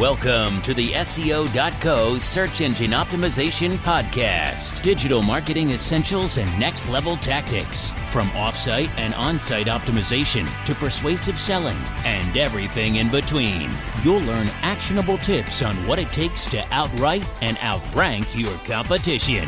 Welcome to the SEO.co Search Engine Optimization Podcast. Digital marketing essentials and next-level tactics. From off-site and on-site optimization to persuasive selling and everything in between. You'll learn actionable tips on what it takes to outright and outrank your competition.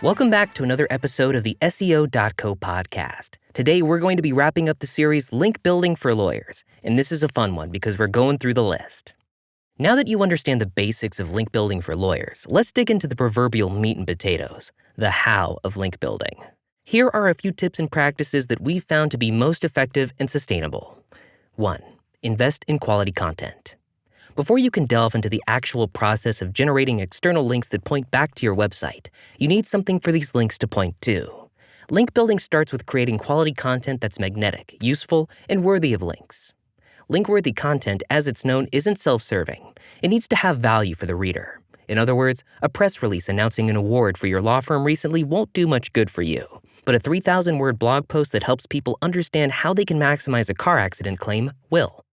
Welcome back to another episode of the SEO.co podcast. Today, we're going to be wrapping up the series Link Building for Lawyers, and this is a fun one because we're going through the list. Now that you understand the basics of link building for lawyers, let's dig into the proverbial meat and potatoes, the how of link building. Here are a few tips and practices that we've found to be most effective and sustainable. 1. Invest in quality content. Before you can delve into the actual process of generating external links that point back to your website, you need something for these links to point to. Link building starts with creating quality content that's magnetic, useful, and worthy of links. Link-worthy content, as it's known, isn't self-serving. It needs to have value for the reader. In other words, a press release announcing an award for your law firm recently won't do much good for you. But a 3,000-word blog post that helps people understand how they can maximize a car accident claim will.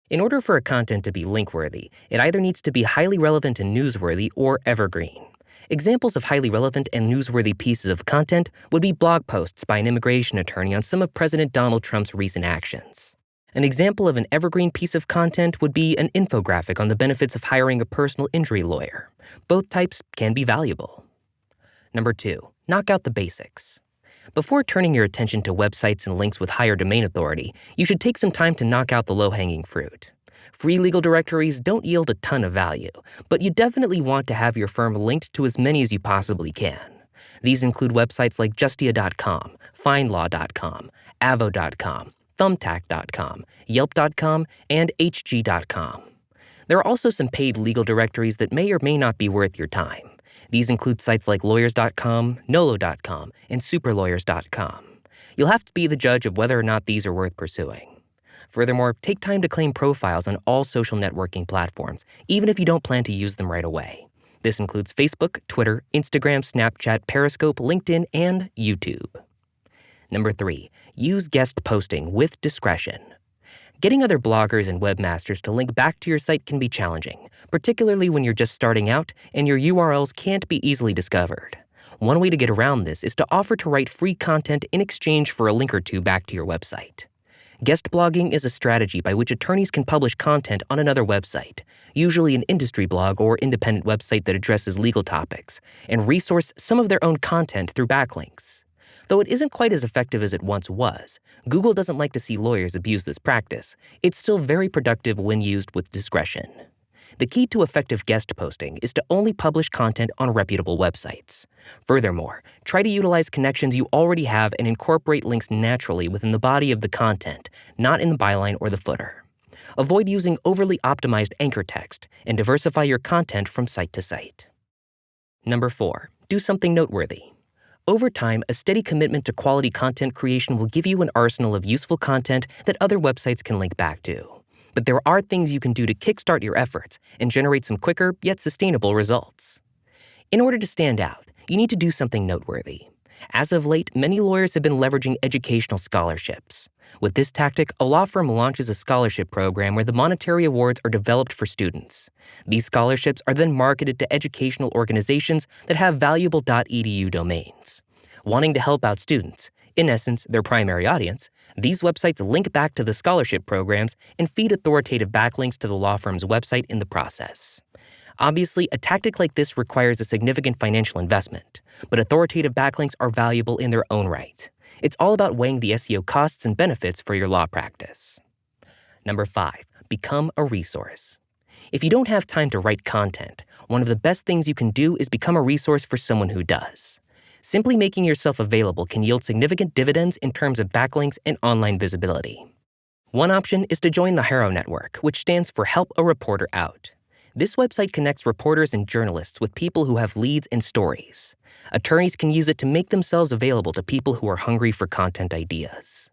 In order for a content to be link-worthy, it either needs to be highly relevant and newsworthy or evergreen. Examples of highly relevant and newsworthy pieces of content would be blog posts by an immigration attorney on some of President Donald Trump's recent actions. An example of an evergreen piece of content would be an infographic on the benefits of hiring a personal injury lawyer. Both types can be valuable. Number 2, knock out the basics. Before turning your attention to websites and links with higher domain authority, you should take some time to knock out the low-hanging fruit. Free legal directories don't yield a ton of value, but you definitely want to have your firm linked to as many as you possibly can. These include websites like justia.com, findlaw.com, avo.com, thumbtack.com, yelp.com, and hg.com. There are also some paid legal directories that may or may not be worth your time. These include sites like lawyers.com, nolo.com, and superlawyers.com. You'll have to be the judge of whether or not these are worth pursuing. Furthermore, take time to claim profiles on all social networking platforms, even if you don't plan to use them right away. This includes Facebook, Twitter, Instagram, Snapchat, Periscope, LinkedIn, and YouTube. Number 3, use guest posting with discretion. Getting other bloggers and webmasters to link back to your site can be challenging, particularly when you're just starting out and your URLs can't be easily discovered. One way to get around this is to offer to write free content in exchange for a link or two back to your website. Guest blogging is a strategy by which attorneys can publish content on another website, usually an industry blog or independent website that addresses legal topics, and resource some of their own content through backlinks. Though it isn't quite as effective as it once was, Google doesn't like to see lawyers abuse this practice. It's still very productive when used with discretion. The key to effective guest posting is to only publish content on reputable websites. Furthermore, try to utilize connections you already have and incorporate links naturally within the body of the content, not in the byline or the footer. Avoid using overly optimized anchor text and diversify your content from site to site. Number 4, do something noteworthy. Over time, a steady commitment to quality content creation will give you an arsenal of useful content that other websites can link back to. But there are things you can do to kickstart your efforts and generate some quicker yet sustainable results. In order to stand out, you need to do something noteworthy. As of late, many lawyers have been leveraging educational scholarships. With this tactic, a law firm launches a scholarship program where the monetary awards are developed for students. These scholarships are then marketed to educational organizations that have valuable .edu domains. Wanting to help out students, in essence, their primary audience, these websites link back to the scholarship programs and feed authoritative backlinks to the law firm's website in the process. Obviously, a tactic like this requires a significant financial investment, but authoritative backlinks are valuable in their own right. It's all about weighing the SEO costs and benefits for your law practice. Number 5, become a resource. If you don't have time to write content, one of the best things you can do is become a resource for someone who does. Simply making yourself available can yield significant dividends in terms of backlinks and online visibility. One option is to join the HARO Network, which stands for Help a Reporter Out. This website connects reporters and journalists with people who have leads and stories. Attorneys can use it to make themselves available to people who are hungry for content ideas.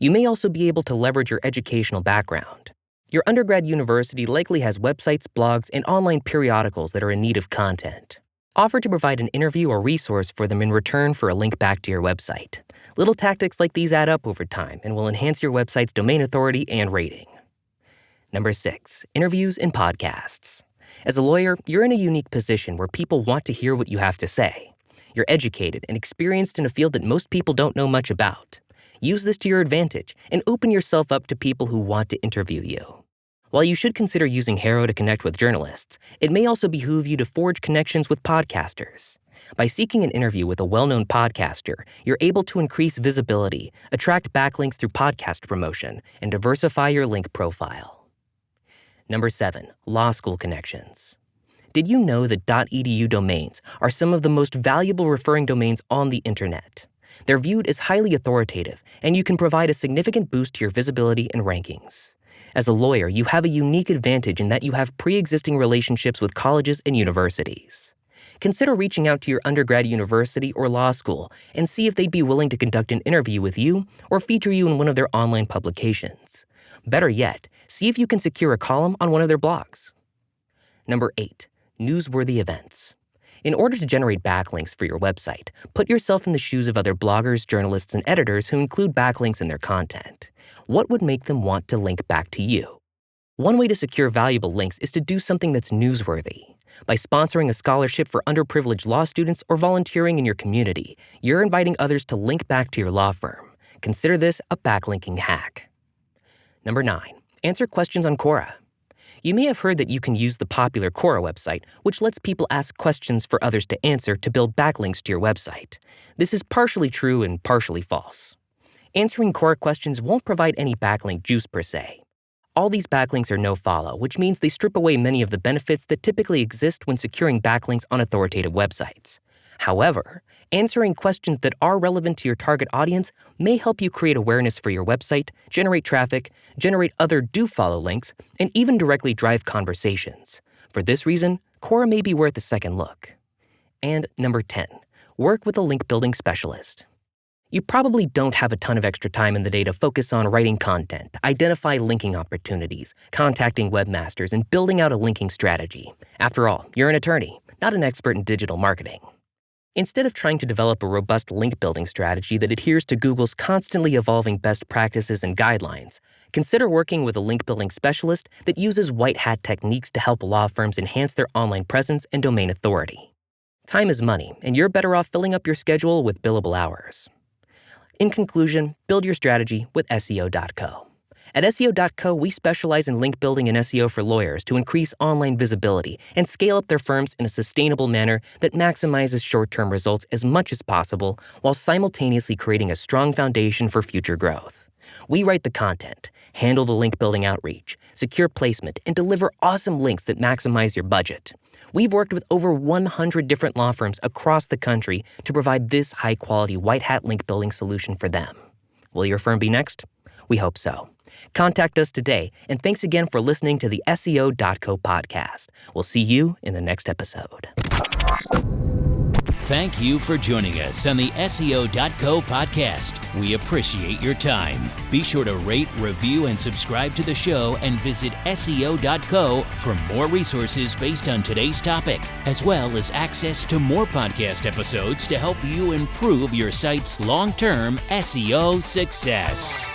You may also be able to leverage your educational background. Your undergrad university likely has websites, blogs, and online periodicals that are in need of content. Offer to provide an interview or resource for them in return for a link back to your website. Little tactics like these add up over time and will enhance your website's domain authority and rating. Number 6, interviews and podcasts. As a lawyer, you're in a unique position where people want to hear what you have to say. You're educated and experienced in a field that most people don't know much about. Use this to your advantage and open yourself up to people who want to interview you. While you should consider using Haro to connect with journalists, it may also behoove you to forge connections with podcasters. By seeking an interview with a well-known podcaster, you're able to increase visibility, attract backlinks through podcast promotion, and diversify your link profile. Number 7, law school connections. Did you know that .edu domains are some of the most valuable referring domains on the internet? They're viewed as highly authoritative, and you can provide a significant boost to your visibility and rankings. As a lawyer, you have a unique advantage in that you have pre-existing relationships with colleges and universities. Consider reaching out to your undergrad university or law school and see if they'd be willing to conduct an interview with you or feature you in one of their online publications. Better yet, see if you can secure a column on one of their blogs. Number 8, newsworthy events. In order to generate backlinks for your website, put yourself in the shoes of other bloggers, journalists, and editors who include backlinks in their content. What would make them want to link back to you? One way to secure valuable links is to do something that's newsworthy. By sponsoring a scholarship for underprivileged law students or volunteering in your community, you're inviting others to link back to your law firm. Consider this a backlinking hack. Number 9, answer questions on Quora. You may have heard that you can use the popular Quora website, which lets people ask questions for others to answer to build backlinks to your website. This is partially true and partially false. Answering Quora questions won't provide any backlink juice per se. All these backlinks are no-follow, which means they strip away many of the benefits that typically exist when securing backlinks on authoritative websites. However, answering questions that are relevant to your target audience may help you create awareness for your website, generate traffic, generate other do-follow links, and even directly drive conversations. For this reason, Quora may be worth a second look. And number 10, work with a link building specialist. You probably don't have a ton of extra time in the day to focus on writing content, identify linking opportunities, contacting webmasters, and building out a linking strategy. After all, you're an attorney, not an expert in digital marketing. Instead of trying to develop a robust link-building strategy that adheres to Google's constantly evolving best practices and guidelines, consider working with a link-building specialist that uses white-hat techniques to help law firms enhance their online presence and domain authority. Time is money, and you're better off filling up your schedule with billable hours. In conclusion, build your strategy with SEO.co. At SEO.co, we specialize in link building and SEO for lawyers to increase online visibility and scale up their firms in a sustainable manner that maximizes short-term results as much as possible while simultaneously creating a strong foundation for future growth. We write the content, handle the link building outreach, secure placement, and deliver awesome links that maximize your budget. We've worked with over 100 different law firms across the country to provide this high-quality white-hat link building solution for them. Will your firm be next? We hope so. Contact us today, and thanks again for listening to the SEO.co podcast. We'll see you in the next episode. Thank you for joining us on the SEO.co podcast. We appreciate your time. Be sure to rate, review, and subscribe to the show and visit SEO.co for more resources based on today's topic, as well as access to more podcast episodes to help you improve your site's long-term SEO success.